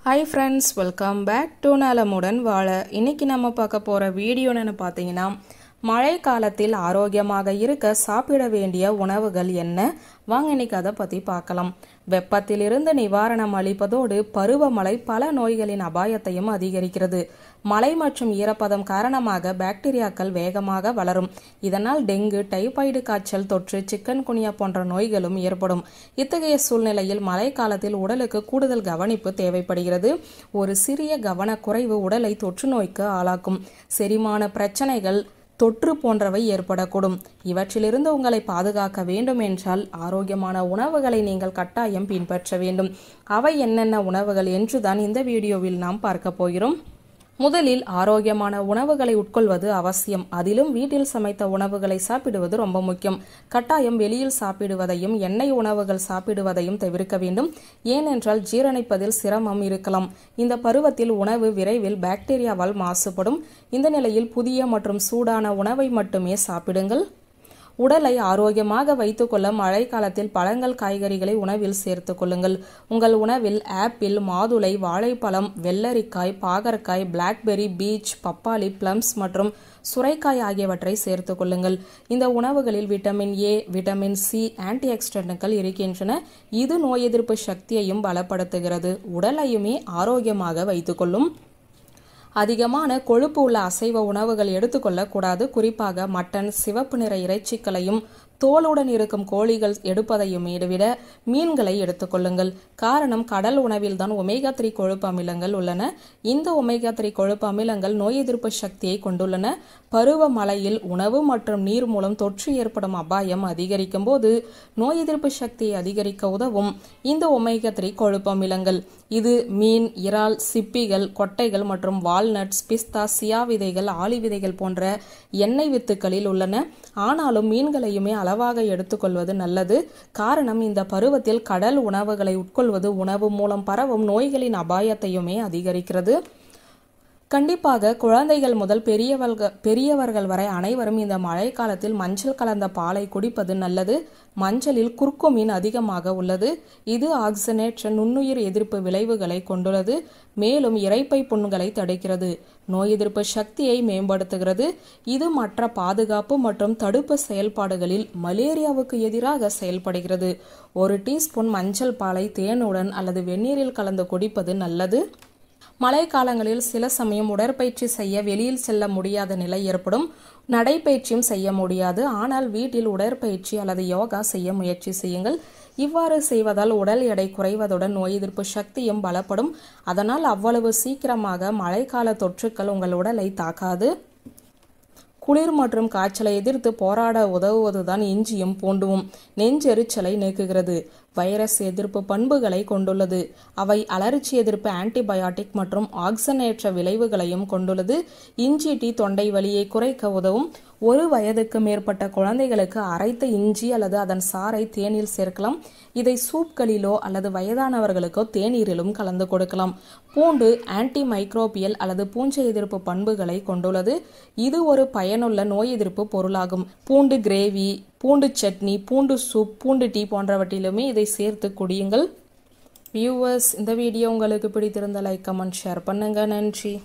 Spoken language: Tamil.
Hi friends, welcome back to நலமுடன் வாழ. இன்னைக்கு நம்ம பார்க்க போற வீடியோ என்னன்னு பார்த்தீங்கன்னா, மழை காலத்தில் ஆரோக்கியமாக இருக்க சாப்பிட வேண்டிய உணவுகள் என்ன? வாங்க இன்னைக்கு அதை பத்தி பார்க்கலாம். வெப்பத்திலிருந்து நிவாரணம் அளிப்பதோடு பருவமழை பல நோய்களின் அபாயத்தையும் அதிகரிக்கிறது. மழை மற்றும் ஈரப்பதம் காரணமாக பாக்டீரியாக்கள் வேகமாக வளரும். இதனால் டெங்கு, டைபாய்டு காய்ச்சல் தொற்று, சிக்கன்குனியா போன்ற நோய்களும் ஏற்படும். இத்தகைய சூழ்நிலையில் மழை காலத்தில் உடலுக்கு கூடுதல் கவனிப்பு தேவைப்படுகிறது. ஒரு சிறிய கவனக்குறைவு உடலை தொற்று நோய்க்கு ஆளாக்கும். செரிமான பிரச்சனைகள், தொற்று போன்றவை ஏற்படக்கூடும். இவற்றிலிருந்து உங்களை பாதுகாக்க வேண்டும் என்றால் ஆரோக்கியமான உணவுகளை நீங்கள் கட்டாயம் பின்பற்ற வேண்டும். அவை என்னென்ன உணவுகள் என்றுதான் இந்த வீடியோவில் நாம் பார்க்க போகிறோம். முதலில் ஆரோக்கியமான உணவுகளை உட்கொள்வது அவசியம். அதிலும் வீட்டில் சமைத்த உணவுகளை சாப்பிடுவது ரொம்ப முக்கியம். கட்டாயம் வெளியில் சாப்பிடுவதையும் எண்ணெய் உணவுகள் சாப்பிடுவதையும் தவிர்க்க வேண்டும். ஏனென்றால் ஜீரணிப்பதில் சிரமம் இருக்கலாம். இந்த பருவத்தில் உணவு விரைவில் பாக்டீரியாவால் மாசுபடும். இந்த நிலையில் புதிய மற்றும் சூடான உணவை மட்டுமே சாப்பிடுங்கள். உடலை ஆரோக்கியமாக வைத்துக்கொள்ள மழை காலத்தில் பழங்கள், காய்கறிகளை உணவில் சேர்த்து கொள்ளுங்கள். உங்கள் உணவில் ஆப்பிள், மாதுளை, வாழைப்பழம், வெள்ளரிக்காய், பாகற்காய், பிளாக்பெர்ரி, பீச், பப்பாளி, பிளம்ஸ் மற்றும் சுரைக்காய் ஆகியவற்றை சேர்த்து கொள்ளுங்கள். இந்த உணவுகளில் vitamin A, vitamin C, anti ஆக்சிடென்ட்கள் இருக்கின்றன. இது நோய் எதிர்ப்பு சக்தியையும் பலப்படுத்துகிறது. உடலையுமே ஆரோக்கியமாக வைத்துக்கொள்ளும். அதிகமான கொழுப்பு உள்ள அசைவ உணவுகள் எடுத்துக்கொள்ளக்கூடாது. குறிப்பாக மட்டன், சிவப்பு நிற இறைச்சிகளையும் தோலுடன் இருக்கும் கோழிகள் எடுப்பதையும் விட மீன்களை எடுத்துக்கொள்ளுங்கள். காரணம், கடல் உணவில் தான் ஒமேகா 3 கொழுப்பு அமிலங்கள் உள்ளன. இந்த ஒமேகா 3 கொழுப்பு அமிலங்கள் நோய் எதிர்ப்பு சக்தியை கொண்டுள்ளன. பருவ மழையில் உணவு மற்றும் நீர் மூலம் தொற்று ஏற்படும் அபாயம் அதிகரிக்கும் போது நோய் எதிர்ப்பு சக்தியை அதிகரிக்க உதவும் இந்த ஒமேகா 3 கொழுப்பு அமிலங்கள். இது மீன், இறால், சிப்பிகள், கொட்டைகள் மற்றும் வால்நட்ஸ், பிஸ்தா, சியா விதைகள், ஆளி விதைகள் போன்ற எண்ணெய் வித்துக்களில் உள்ளன. ஆனாலும் மீன்களையுமே அளவாக எடுத்துக்கொள்வது நல்லது. காரணம், இந்த பருவத்தில் கடல் உணவுகளை உட்கொள்வது உணவு மூலம் பரவும் நோய்களின் அபாயத்தையுமே அதிகரிக்கிறது. கண்டிப்பாக குழந்தைகள் முதல் பெரியவர்கள் வரை அனைவரும் இந்த மழை காலத்தில் மஞ்சள் கலந்த பாலை குடிப்பது நல்லது. மஞ்சளில் குர்குமின் அதிகமாக உள்ளது. இது ஆக்சிஜனேற்ற நுண்ணுயிர் எதிர்ப்பு விளைவுகளை கொண்டுள்ளது. மேலும் இரைப்பை புண்களை தடுக்கிறது. நோய் எதிர்ப்பு சக்தியை மேம்படுத்துகிறது. இது மற்ற பாதுகாப்பு மற்றும் தடுப்பு செயல்பாடுகளில் மலேரியாவுக்கு எதிராக செயல்படுகிறது. 1 டீஸ்பூன் மஞ்சள் பாலை தேனுடன் அல்லது வெந்நீரில் கலந்து குடிப்பது நல்லது. மழை காலங்களில் சில சமயம் உடற்பயிற்சி செய்ய வெளியில் செல்ல முடியாத நிலை ஏற்படும். நடைப்பயிற்சியும் செய்ய முடியாது. ஆனால் வீட்டில் உடற்பயிற்சி அல்லது யோகா செய்ய முயற்சி செய்யுங்கள். இவ்வாறு செய்வதால் உடல் எடை குறைவதுடன் நோய் எதிர்ப்பு சக்தியும் பலப்படும். அதனால் அவ்வளவு சீக்கிரமாக மழைக்கால தொற்றுக்கள் உங்கள் உடலை தாக்காது. குளிர் மற்றும் காய்ச்சலை எதிர்த்து போராட உதவுவதுதான் இஞ்சியும் பூண்டும். நெஞ்செரிச்சலை நீக்குகிறது. வைரஸ் எதிர்ப்பு பண்புகளை கொண்டுள்ளது. அவை அலர்ச்சி எதிர்ப்பு, ஆன்டிபயாட்டிக் மற்றும் ஆக்சிஜனேற்ற விளைவுகளையும் கொண்டுள்ளது. இஞ்சி டீ தொண்டை வலியை குறைக்க உதவும். 1 வயதுக்கு மேற்பட்ட குழந்தைகளுக்கு அரைத்த இஞ்சி அல்லது அதன் சாறை தேனில் சேர்க்கலாம். இதை சூப்களிலோ அல்லது வயதானவர்களுக்கோ தேநீரிலும் கலந்து கொடுக்கலாம். பூண்டு ஆன்டி மைக்ரோபியல் அல்லது பூஞ்சை எதிர்ப்பு பண்புகளை கொண்டுள்ளது. இது ஒரு பயனுள்ள நோய் எதிர்ப்பு பொருளாகும். பூண்டு கிரேவி, பூண்டு சட்னி, பூண்டு சூப், பூண்டு டீ போன்றவற்றிலுமே இதை சேர்த்து குடியுங்கள். வியூவர்ஸ், இந்த வீடியோ உங்களுக்கு பிடித்திருந்த லைக், கமெண்ட், ஷேர் பண்ணுங்க. நன்றி.